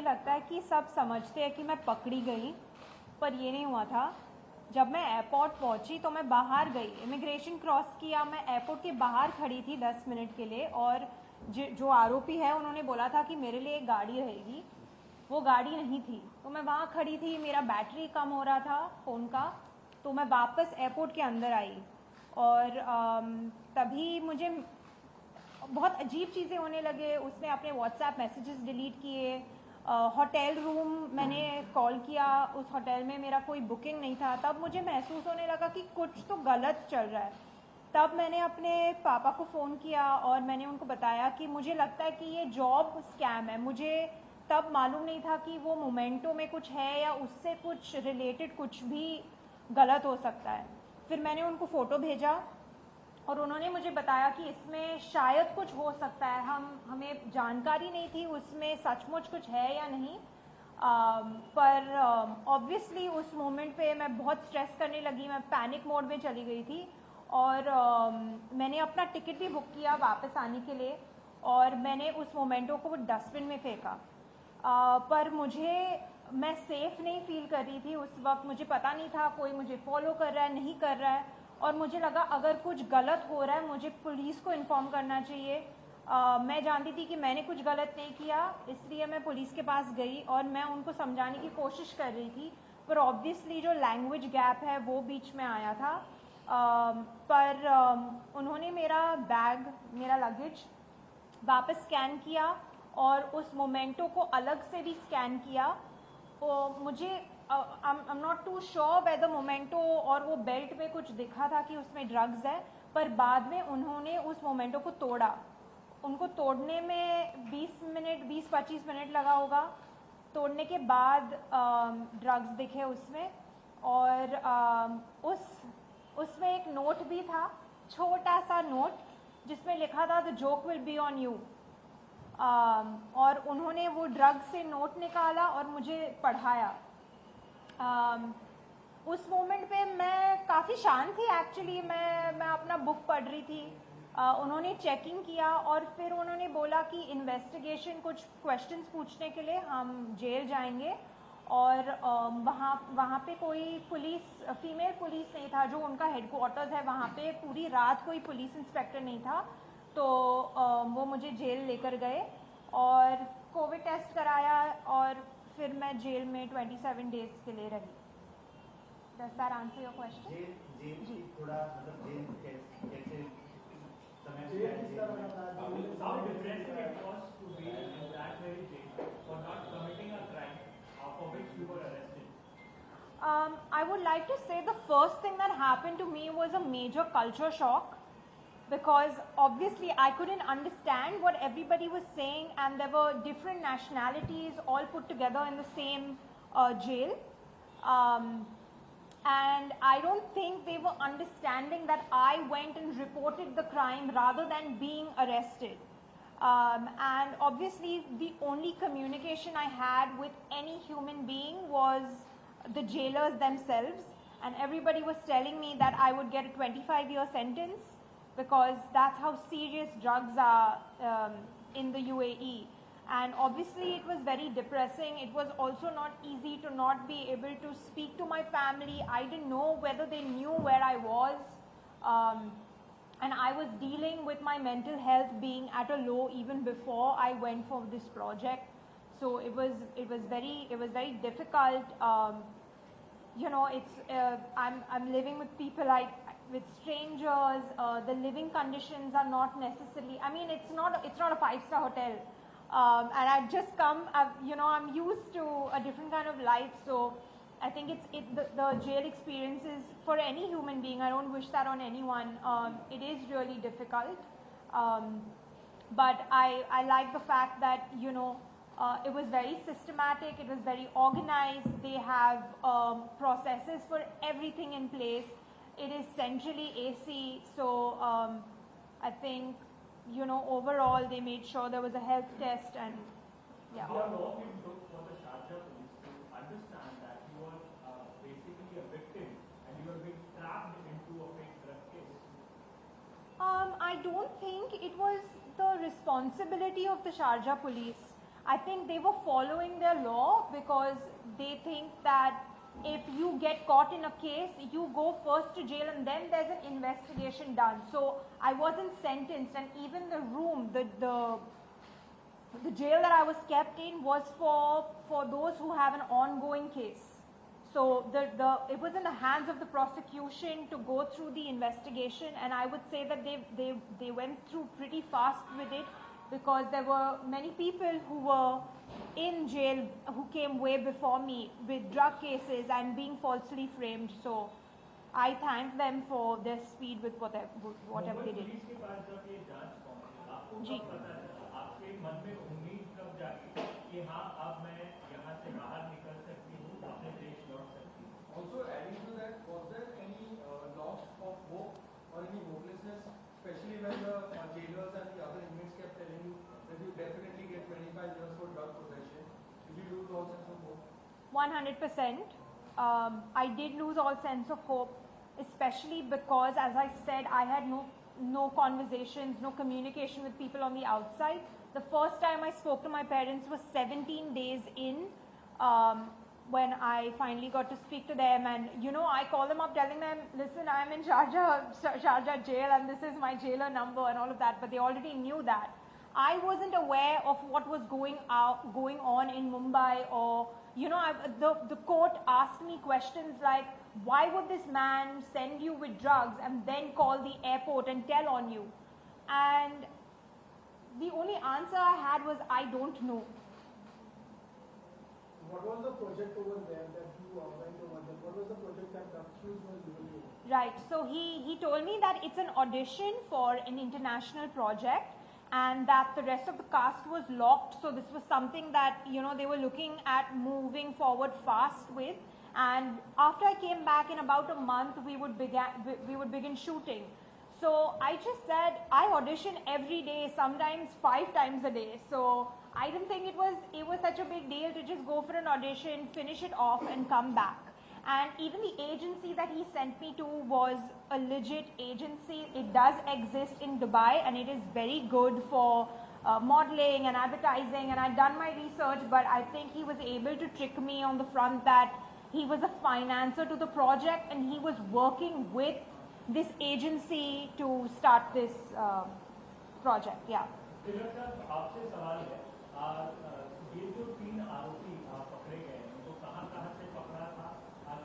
लगता है कि सब समझते हैं कि मैं पकड़ी गई, पर ये नहीं हुआ था। जब मैं एयरपोर्ट पहुंची तो मैं बाहर गई, इमिग्रेशन क्रॉस किया, मैं एयरपोर्ट के बाहर खड़ी थी 10 मिनट के लिए, और जो आरोपी है उन्होंने बोला था कि मेरे लिए एक गाड़ी रहेगी, वो गाड़ी नहीं थी। तो मैं वहाँ खड़ी थी, मेरा बैटरी कम हो रहा था फ़ोन का, तो मैं वापस एयरपोर्ट के अंदर आई, और तभी मुझे बहुत अजीब चीज़ें होने लगे। उसने अपने व्हाट्सएप मैसेजेस डिलीट किए, होटल रूम मैंने कॉल किया, उस होटल में मेरा कोई बुकिंग नहीं था। तब मुझे महसूस होने लगा कि कुछ तो गलत चल रहा है। तब मैंने अपने पापा को फ़ोन किया और मैंने उनको बताया कि मुझे लगता है कि ये जॉब स्कैम है। मुझे तब मालूम नहीं था कि वो मोमेंटो में कुछ है या उससे कुछ रिलेटेड कुछ भी गलत हो सकता है। फिर मैंने उनको फ़ोटो भेजा और उन्होंने मुझे बताया कि इसमें शायद कुछ हो सकता है, हमें जानकारी नहीं थी उसमें सचमुच कुछ है या नहीं। पर ऑब्वियसली उस मोमेंट पे मैं बहुत स्ट्रेस करने लगी, मैं पैनिक मोड में चली गई थी, और मैंने अपना टिकट भी बुक किया वापस आने के लिए, और मैंने उस मोमेंटो को डस्टबिन में फेंका। पर मैं सेफ़ नहीं फील कर रही थी उस वक्त। मुझे पता नहीं था कोई मुझे फॉलो कर रहा है नहीं कर रहा है, और मुझे लगा अगर कुछ गलत हो रहा है मुझे पुलिस को इन्फॉर्म करना चाहिए। मैं जानती थी कि मैंने कुछ गलत नहीं किया, इसलिए मैं पुलिस के पास गई और मैं उनको समझाने की कोशिश कर रही थी, पर ऑब्वियसली जो लैंग्वेज गैप है वो बीच में आया था। पर उन्होंने मेरा बैग, मेरा लगेज वापस स्कैन किया और उस मोमेंटो को अलग से भी स्कैन किया। तो मुझे I'm not too sure whether memento और वो बेल्ट में कुछ दिखा था कि उसमें ड्रग्स है, पर बाद में उन्होंने उस मोमेंटो को तोड़ा। उनको तोड़ने में 20-25 मिनट लगा होगा। तोड़ने के बाद ड्रग्स दिखे उसमें, और उसमें एक नोट भी था, छोटा सा नोट, जिसमें लिखा था the joke will be on you. और उन्होंने वो ड्रग से नोट निकाला और मुझे पढ़ाया। उस मोमेंट पे मैं काफ़ी शांत थी एक्चुअली। मैं अपना बुक पढ़ रही थी। उन्होंने चेकिंग किया और फिर उन्होंने बोला कि इन्वेस्टिगेशन, कुछ क्वेश्चंस पूछने के लिए हम जेल जाएंगे, और वहाँ पे कोई फीमेल पुलिस नहीं था, जो उनका हेडक्वार्टर्स है वहाँ पे। पूरी रात कोई पुलिस इंस्पेक्टर नहीं था, तो वो मुझे जेल लेकर गए और कोविड टेस्ट कराया, और फिर मैं जेल में 27 डेज के लिए रही। Does that answer your question? जी थोड़ा मतलब जेल कैसे how depressing it was to be in that very jail for not committing a crime for which you were arrested. I would like to say the first thing that happened to me was a major culture shock, because obviously I couldn't understand what everybody was saying, and there were different nationalities all put together in the same jail. And I don't think they were understanding that I went and reported the crime rather than being arrested. And obviously the only communication I had with any human being was the jailers themselves, and everybody was telling me that I would get a 25-year sentence, because that's how serious drugs are in the UAE. And obviously it was very depressing. It was also not easy to not be able to speak to my family. I didn't know whether they knew where I was. And I was dealing with my mental health being at a low even before I went for this project. So it was very difficult. You know, I'm living with people, with strangers. The living conditions are not necessarily, I mean, it's not a 5-star hotel. And I've just come, I'm used to a different kind of life, so I think the jail experience is, for any human being, I don't wish that on anyone, it is really difficult. But I like the fact that, it was very systematic, it was very organized. They have processes for everything in place. It is centrally AC, so I think, overall they made sure there was a health test, and yeah. How long it took for the Sharjah police to understand that you were basically a victim and you were being trapped into a fake drug case? I don't think it was the responsibility of the Sharjah police. I think they were following their law because they think that if you get caught in a case, you go first to jail and then there's an investigation done. So I wasn't sentenced, and even the room, the jail that I was kept in was for those who have an ongoing case. So it was in the hands of the prosecution to go through the investigation, and I would say that they went through pretty fast with it, because there were many people who were in jail who came way before me with drug cases and being falsely framed. So I thank them for their speed with whatever they did. Police के पास जब ये जांच पहुंची, आपको जी। कब पता चला? आपके मन में उम्मीद कब जागी कि हाँ अब मैं यहाँ से बाहर निकल सकती हूँ, अपने देश लौट सकती हूँ? Also adding to that, was there any loss of hope or any hopelessness, especially when the jailers and the other inmates kept telling you that you definitely get 25 years for drug possession? Did you lose all sense of hope? 100%. I did lose all sense of hope, especially because, as I said, I had no conversations, no communication with people on the outside. The first time I spoke to my parents was 17 days in, when I finally got to speak to them, and I call them up telling them, listen, I'm in Sharjah jail and this is my jailer number and all of that, but they already knew that. I wasn't aware of what was going on in Mumbai, or the court asked me questions like, why would this man send you with drugs and then call the airport and tell on you? And the only answer I had was, I don't know. What was the project over there that you went over there? What was the project that the accused was giving you? Right, so he told me that it's an audition for an international project, and that the rest of the cast was locked, so this was something that they were looking at moving forward fast with. And after I came back, in about a month, we would begin shooting. So I just said, I audition every day, sometimes 5 times a day. So I didn't think it was such a big deal to just go for an audition, finish it off and come back. And even the agency that he sent me to was a legit agency. It does exist in Dubai, and it is very good for modeling and advertising, and I'd done my research, but I think he was able to trick me on the front that he was a financer to the project and he was working with this agency to start this project. Yeah. तिलक साहब, आपसे सवाल है, ये जो 3 आरोपी पकड़े गए, उनको कहाँ से पकड़ा था,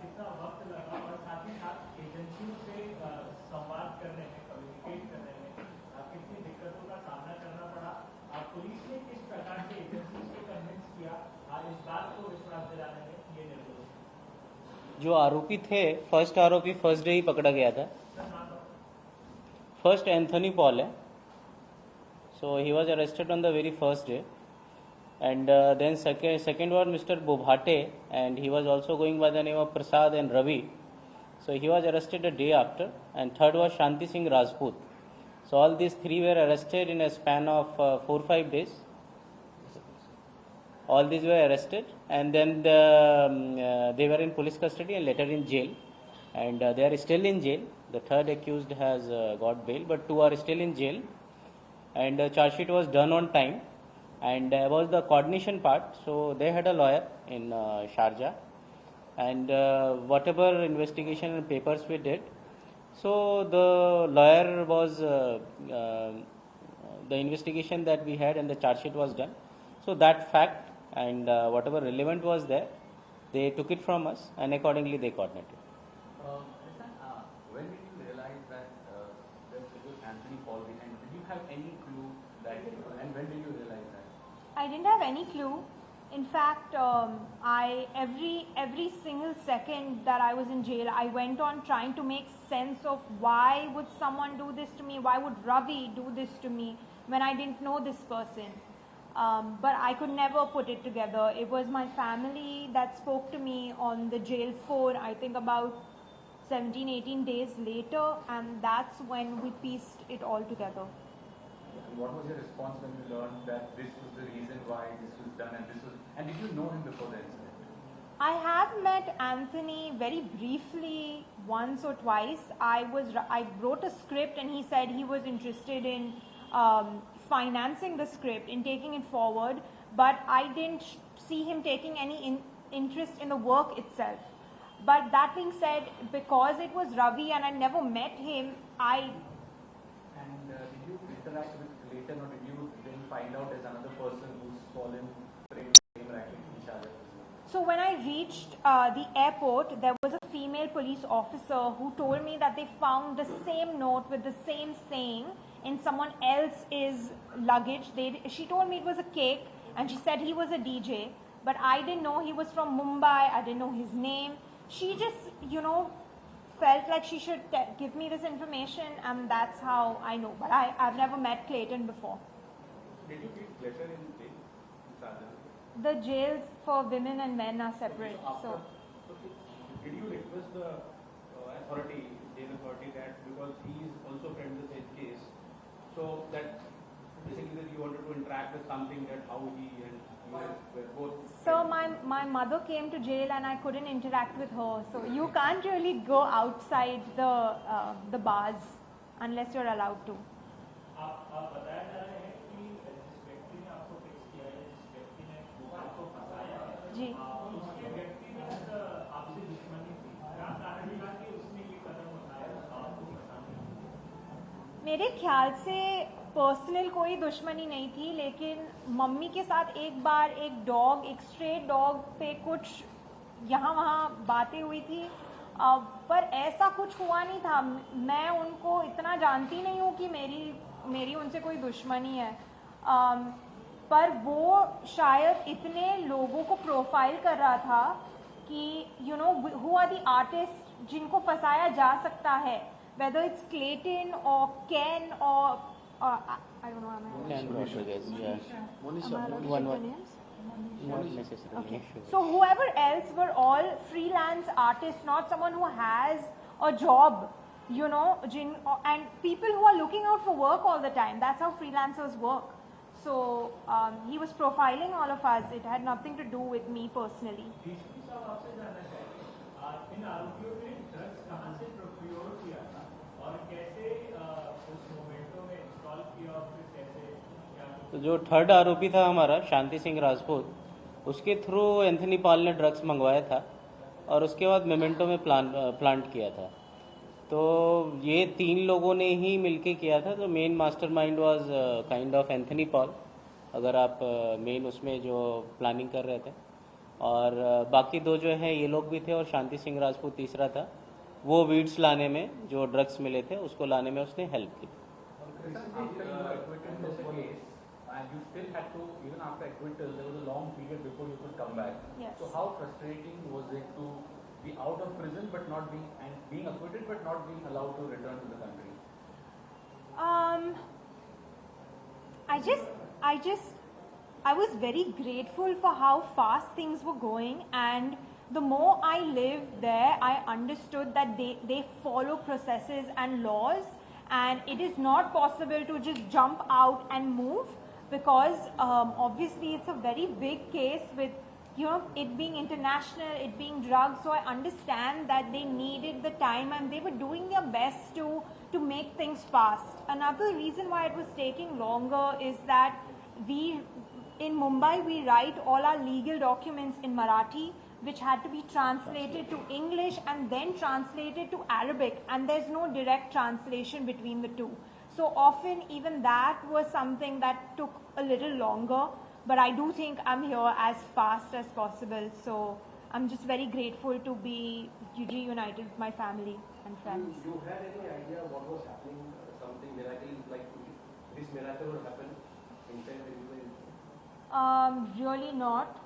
कितना वक्त लगा, और साथ ही साथ एजेंसियों से संवाद करने में, कम्युनिकेट करने में कितनी दिक्कतों का सामना करना पड़ा, पुलिस ने किस प्रकार से एजेंसी को कन्विंस किया इस बात को विश्वास दिलाने में, ये निर्देश? जो आरोपी थे, फर्स्ट आरोपी फर्स्ट डे ही पकड़ा गया था. फर्स्ट एंथनी पॉल है. So he was arrested on the very first day, and then second was Mr. Bobhate, and he was also going by the name of Prasad and Ravi. So he was arrested a day after, and third was Shanti Singh Rajput. So all these 3 were arrested in a span of 4-5 days. All these were arrested, and then they were in police custody and later in jail, and they are still in jail. The third accused has got bail, but 2 are still in jail. And the charge sheet was done on time, and there was the coordination part. So they had a lawyer in Sharjah, and whatever investigation and papers we did, so the lawyer was the investigation that we had and the charge sheet was done. So that fact and whatever relevant was there, they took it from us, and accordingly they coordinated. When did you realize that there was Anthony Paul behind? Did you have any clue that, and when did you realize that? I didn't have any clue. In fact, every single second that I was in jail, I went on trying to make sense of why would someone do this to me? Why would Ravi do this to me when I didn't know this person? But I could never put it together. It was my family that spoke to me on the jail phone, I think about 17-18 days later, and that's when we pieced it all together. What was your response when you learned that this was the reason why this was done, and did you know him before the incident? I have met Anthony very briefly once or twice. I wrote a script and he said he was interested in financing the script, in taking it forward, but I didn't see him taking any interest in the work itself. But that being said, because it was Ravi and I never met him, And did you interact with Clayton, or did you then find out as another person who's fallen prey to the same racket in Sharjah? So when I reached the airport, there was a female police officer who told me that they found the same note with the same saying in someone else's luggage. She told me it was a cake, and she said he was a DJ, but I didn't know he was from Mumbai. I didn't know his name. She just, felt like she should give me this information, and that's how I know. But I've never met Clayton before. Did you meet Clayton in jail in Sharjah? The jails for women and men are separate. So did you request the authority, jail authority, that because he is also friend with the same case, so that basically that you wanted to interact with something, that how he and you were both. So my mother came to jail and I couldn't interact with her. So you can't really go outside the bars unless you're allowed to. आप बताया जा रहे हैं कि जिस व्यक्ति ने आपको फिक्स किया है, जिस व्यक्ति ने आपको फंसाया है, जी। उसके व्यक्तिगत आपसे दुश्मनी थी, क्या कारण था कि उसने ये कदम उठाया आपको फंसाने के? मेरे ख्याल से पर्सनल कोई दुश्मनी नहीं थी, लेकिन मम्मी के साथ एक बार एक स्ट्रे डॉग पे कुछ यहाँ वहाँ बातें हुई थी, पर ऐसा कुछ हुआ नहीं था. मैं उनको इतना जानती नहीं हूँ कि मेरी उनसे कोई दुश्मनी है, पर वो शायद इतने लोगों को प्रोफाइल कर रहा था कि हु आर द आर्टिस्ट जिनको फंसाया जा सकता है, whether it's Clayton or Ken or I don't know. Ken Rodriguez, yeah. Not necessarily. Okay. So whoever else were all freelance artists, not someone who has a job, and people who are looking out for work all the time. That's how freelancers work. So he was profiling all of us. It had nothing to do with me personally. इन आरोपियों ने drugs कहां से procure किया था और कैसे उस memento में इंस्टॉल किया और फिर कैसे क्या? तो जो थर्ड आरोपी था हमारा शांति सिंह राजपूत, उसके थ्रू एंथनी पॉल ने ड्रग्स मंगवाया था और उसके बाद मोमेंटो में प्लांट किया था. तो ये 3 लोगों ने ही मिलके किया था. तो main mastermind was kind of Anthony Paul, अगर आप मेन उसमें जो प्लानिंग कर रहे थे, और बाकी 2 जो है ये लोग भी थे, और शांति सिंह राजपूत तीसरा था. वो वीड्स लाने में, जो ड्रग्स मिले थे उसको लाने में उसने हेल्प की. And you still had to, even after acquittal, there was a long period before you could come back. Yes. So how frustrating was it to be out of prison but not being, and being acquitted but not being allowed to return to the country? I was very grateful for how fast things were going, and the more I lived there, I understood that they follow processes and laws, and it is not possible to just jump out and move, because obviously it's a very big case with it being international, it being drugs. So I understand that they needed the time and they were doing their best to make things fast. Another reason why it was taking longer is that in Mumbai we write all our legal documents in Marathi, which had to be translated to English and then translated to Arabic, and there's no direct translation between the two. So often even that was something that took a little longer, but I do think I'm here as fast as possible. So I'm just very grateful to be reunited with my family and friends. You had any idea what was happening? Something miracle, like this miracle would happen inside the Really not,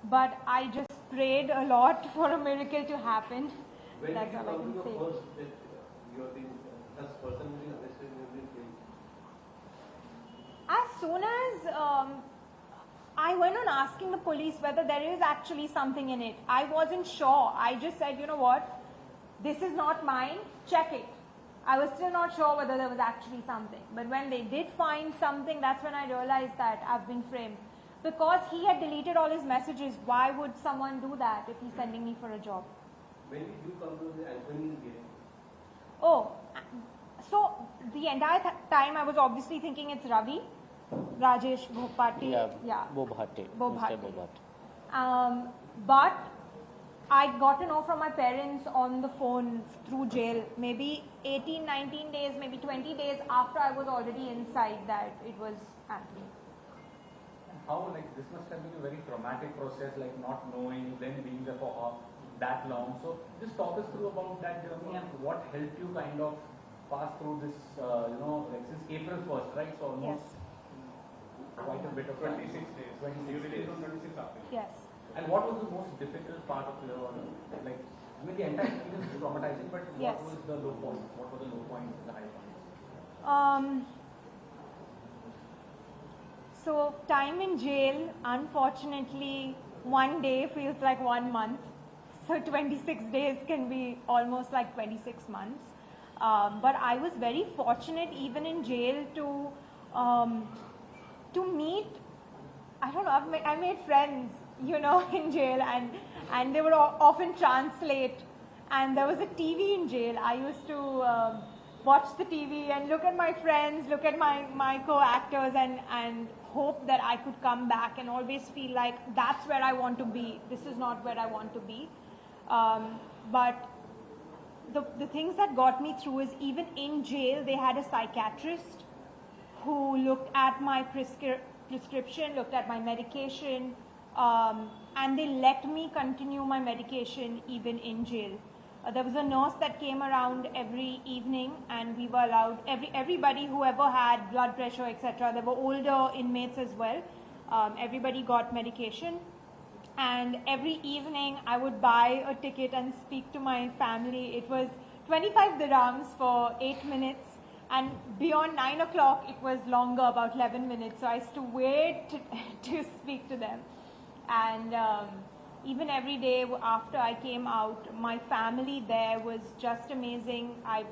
but I just prayed a lot for a miracle to happen. When That's did all I you can come to say. know first that you have been as person being arrested and you've been killed? As soon as I went on asking the police whether there is actually something in it, I wasn't sure. I just said, you know what, this is not mine, check it. I was still not sure whether there was actually something. But when they did find something, that's when I realized that I've been framed. Because he had deleted all his messages, why would someone do that if he's sending me for a job? When did you come to the Anthony's hearing? Oh, so the entire time I was obviously thinking it's Ravi. Rajesh Bhopate. Yeah, Bhopate. Bhopate. Mr. Bhopate. But I got to know from my parents on the phone through jail, maybe 18, 19 days, maybe 20 days after I was already inside, that it was happening. How, like, this must have been a very traumatic process, like not knowing, then being there for that long. So just talk us through about that journey and what helped you kind of pass through this, like since April 1st, right? So almost quite a bit of time. 26 days. 26 You days. released on 26 April. Yes. And what was the most difficult part of your, like, I mean, the entire experience is traumatizing, but Yes. what was the low point? What were the low points and the high points? So time in jail, unfortunately, one day feels like 1 month. So 26 days can be almost like 26 months. But I was very fortunate even in jail to meet, I don't know, I made friends, in jail, and they would often translate. And there was a TV in jail. I used to watch the TV and look at my friends, look at my co-actors, and hope that I could come back and always feel like that's where I want to be. This is not where I want to be. But the things that got me through is even in jail, they had a psychiatrist who looked at my prescription, looked at my medication, and they let me continue my medication even in jail. There was a nurse that came around every evening, and we were allowed, everybody, whoever had blood pressure, etc. There were older inmates as well. Everybody got medication. And every evening I would buy a ticket and speak to my family. It was 25 dirhams for 8 minutes. And beyond 9 o'clock, it was longer, about 11 minutes. So I used to wait to speak to them. And even every day after I came out, my family there was just amazing. I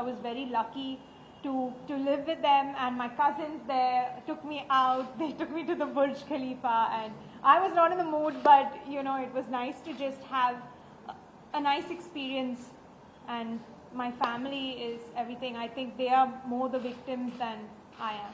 was very lucky to live with them, and my cousins there took me out. They took me to the Burj Khalifa, and I was not in the mood, but it was nice to just have a nice experience. And my family is everything. I think they are more the victims than I am.